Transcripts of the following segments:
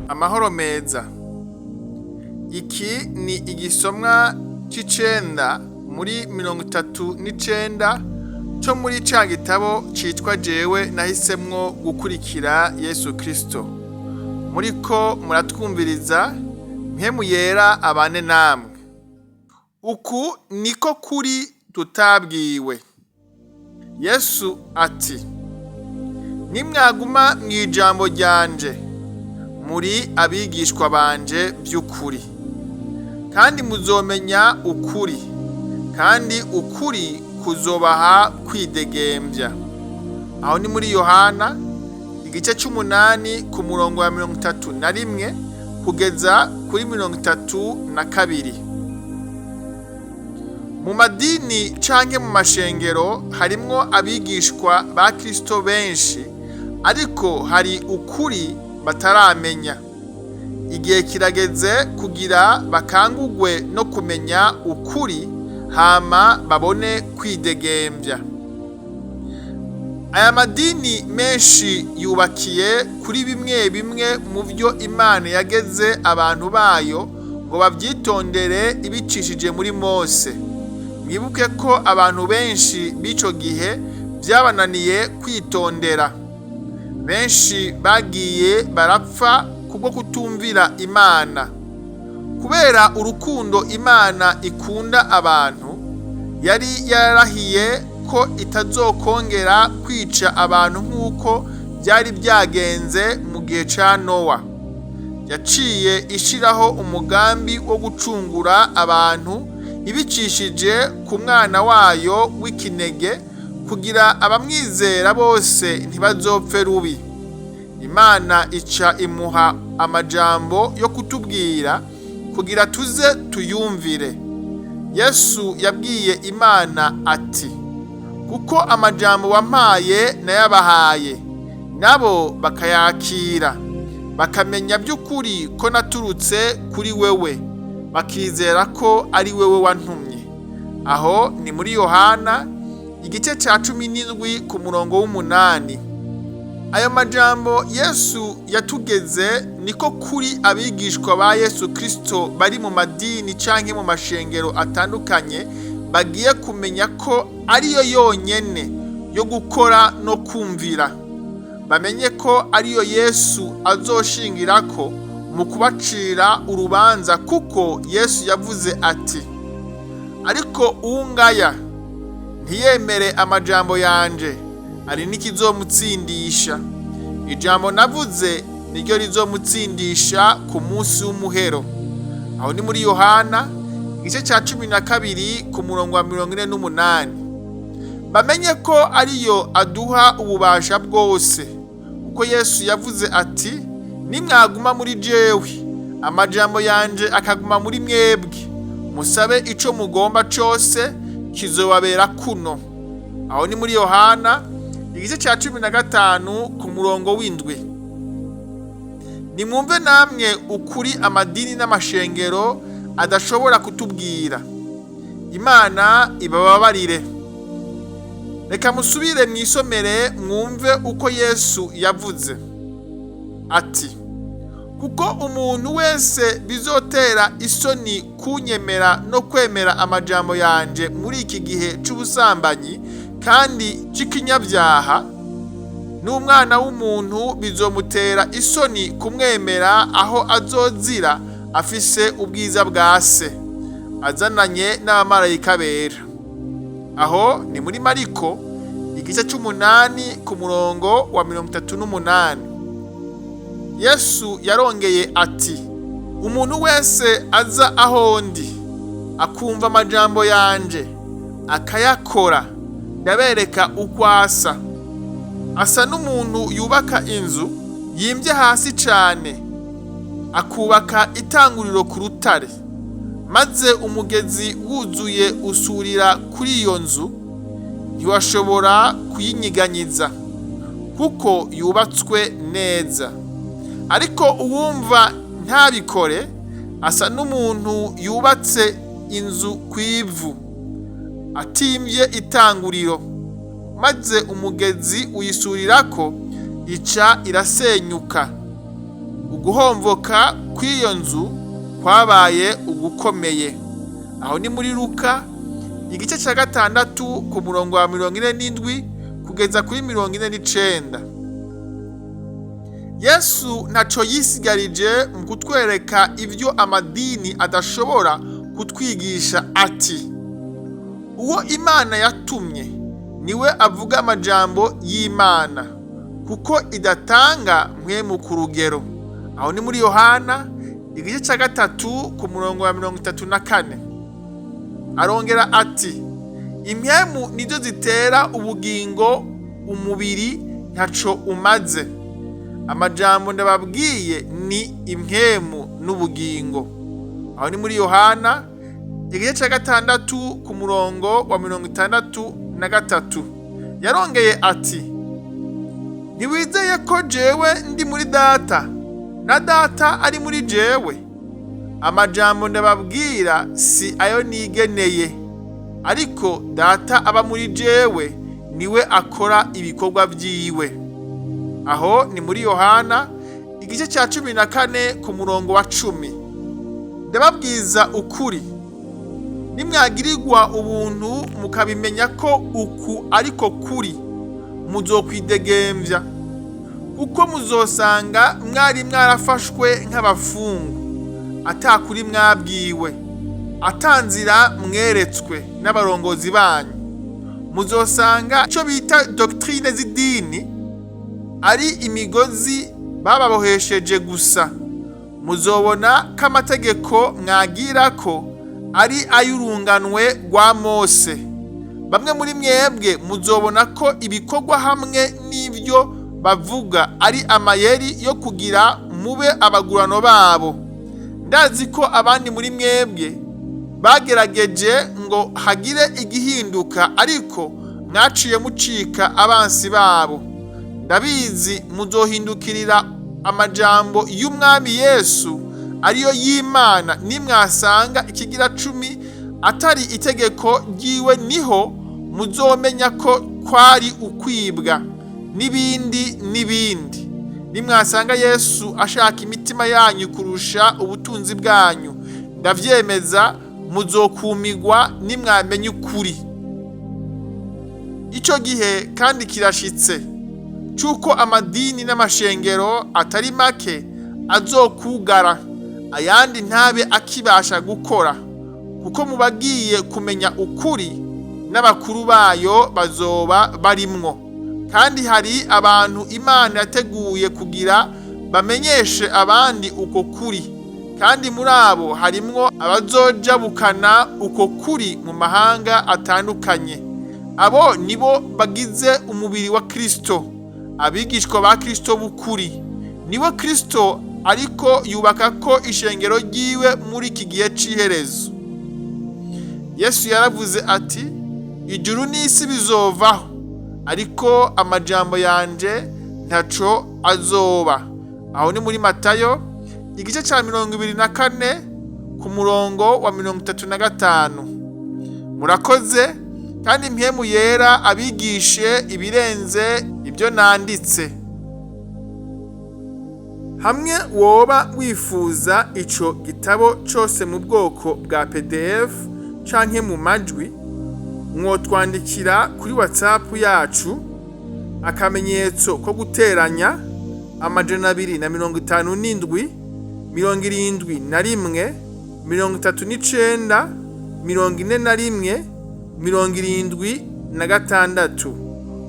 Amahoro meza. Iki ni igisomwa c'icenda muri 39 co muri ca gitabo citwa jewe nahisemwo gukurikira Yesu KRISTO. Muriko muratwumviriza mpemu yera abane namwe. Uku niko kuri tutabwiwe. Yesu ati: nimwaguma mw'ijambo ryanje, muri abigishwa banje by'ukuri, kandi muzomenya ukuri, kandi ukuri kuzobaha kwidegembya. Aho ni muri Yohana igice c'8 ku murongo wa 31 kugeza kuri 32. Mu madini canke mu mashengero harimwo abigishwa ba KRISTO benshi, ariko hari ukuri bataramenya. Igihe kirageze kugira bakangurwe no kumenya ukuri, hama babone kwidegembya. Aya madini menshi yubakiye kuri bimwe bimwe mu vyo Imana yageze abantu bayo ngo bavyitondere ibicishije muri Mose. Mwibuke ko abantu benshi b'ico gihe vyabananiye kwitondera. Benshi bagiye barapfa kubwo kutumvira Imana. Kubera urukundo Imana ikunda abantu, yari yarahiye ko itazokongera kwica abantu nk'uko byari byagenze mu gihe ca Nowa. Yaciye ishiraho umugambi wo gucungura abantu ibicishije ku mwana wayo w'ikinege, kugira abamwizera bose ntibazopfe rubi. Imana ica imuha amajambo yo kutubwira kugira tuze tuyumvire. Yesu yabwiye Imana ati: kuko amajambo wampaye nayabahaye, nabo bakayakira, bakamenya by'ukuri ko naturutse kuri wewe, bakizera ko ari wewe wantumye. Aho ni muri Yohana igice ca 17 ku murongo w'8. Ayo majambo Yesu yatugeze niko kuri abigishwa ba Yesu KRISTO bari mu madini canke mu mashengero atandukanye bagiye kumenya ko ariyo yonyene yo gukora no kumvira. Bamenye ko ariyo Yesu azoshingirako mu kubacira urubanza, kuko Yesu yavuze ati: ariko uwungaya ntiyemere amajambo yanje, ari n'ikizomutsindisha. Ijambo navuze niryo rizomutsindisha ku munsi w'umuhero. Aho ni muri Yohana igice ca 12 ku murongo wa 48. Bamenye ko ariyo aduha ububasha bwose, uko Yesu yavuze ati: nimwaguma muri jewe, amajambo yanje akaguma muri mwebwe, musabe ico mugomba cose kizobabera kuno. Aho ni muri Yohana igice ca 15 ku murongo w'7. Nimwumve namwe ukuri amadini n'amashengero adashobora kutubwira. Imana ibababarire. Reka musubire mwisomere mwumve uko Yesu yavuze ati: kuko umuntu wese bizotera isoni kunyemera no kwemera amajambo yanje muri iki gihe c'ubusambanyi kandi c'ikinyabyaha, n'umwana w'umuntu bizomutera isoni kumwemera aho azozira afise ubwiza bwa se, azananye n'abamarayika bera. Aho ni muri Mariko igice c'8 ku murongo wa 38. Yesu yarongeye ati: umuntu wese aza aho ndi akumva amajambo yanje akayakora, ndabereka uko asa. Asa n'umuntu yubaka inzu yimvye hasi cane, akubaka itanguriro ku rutare, maze umugezi wuzuye usurira kuri iyo nzu, ntiwashobora kuyinyiganyiza kuko yubatswe neza. Ariko uwumva ntabikore asa n'umuntu yubatse inzu kw'ivu, atimvye itanguriro, maze umugezi uyisurirako ica irasenyuka. guhomvoka kw'iyo nzu kwabaye ugukomeye. Aho ni muri Luka igice cya 6 ku murongo wa 47 kugeza kuri 49. Yesu ntaco yisigarije mu kutwereka ivyo amadini adashobora kutwigisha ati: uwo Imana yatumye niwe avuga amajambo y'Imana, kuko idatanga mpwemu ku rugero. Aho ni muri Yohana igice cya 3 ku murongo wa 34. Arongera ati: impwemu nizo zitera ubugingo, umubiri ntaco umaze. Amajambo ndababwiye ni impwemu n'ubugingo. Aho ni muri Yohana igice cya 6 ku murongo wa 63. Yarongeye ati: ntiwizeye ko jewe ndi muri data na data ari muri jewe? Amajambo ndababwira si ayo nigeneye, ariko data aba muri jewe niwe akora ibikorwa vyiwe. Aho ni muri Yohana igice cya 14 ku murongo wa 10. Ndababwiza ukuri, nimwagirirwa ubuntu mukabimenya ko uku ariko kuri, muzokwidegemvya, kuko muzosanga mwari mwarafashwe nk'abafungu, atakuri mwabwiwe, atanzira mweretswe n'abarongozi banyu. Muzosanga ico bita doctrine z'idini ari imigozi bababohesheje gusa. Muzobona ko amategeko mwagirako ari ay'urunganwe rwa Mose. Bamwe muri mwebwe muzobona ko ibikorwa hamwe n'ivyo bavuga ari amayeri yo kugira mube abagurano babo. Ndazi ko abandi muri mwebwe bagerageje ngo hagire igihinduka, ariko mwaciye mucika abansi babo. Ndabizi muzohindukirira amajambo y'umwami Yesu ariyo y'Imana nimwasanga ikigira 10 atari itegeko ryiwe, niho muzomenya ko kwari ukwibwa n'ibindi. Nimwasanga Yesu ashaka imitima yanyu kurusha ubutunzi bwanyu, ndavyemeza muzokumigwa nimwamenye ukuri. Ico gihe kandi kirashitse cuko amadini n'amashengero atari make azokugara, ayandi ntabe akibasha gukora, kuko mubagiye kumenya ukuri n'abakuru bayo bazoba barimwo. Kandi hari abantu Imana yateguye kugira bamenyeshe abandi uko kuri, kandi muri abo harimwo abazojabukana uko kuri mu mahanga atandukanye. Abo nibo bagize umubiri wa Kristo, abigishwa ba Kristo b'ukuri. Nibo Kristo ariko yubaka ko ishengero ryiwe muri iki gihe c'iherezo. Yesu yaravuze ati: ijuru n'isi bizovaho, ariko amajambo yanje ntaco azoba. Aho ni muri Matayo igice cya 24 ku murongo wa 35. Murakoze, kandi mpwemu yera abigishe ibirenze ibyo nanditse. Hamwe woba wifuza ico gitabo cose mu bwoko bwa PDF canke mu majwi, mwotwandikira kuri WhatsApp yacu akamenyetso ko guteranya 257 71 39 41 76.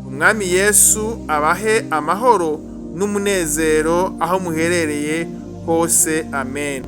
Umwami Yesu abahe amahoro n'umunezero aho muherereye hose. Amen.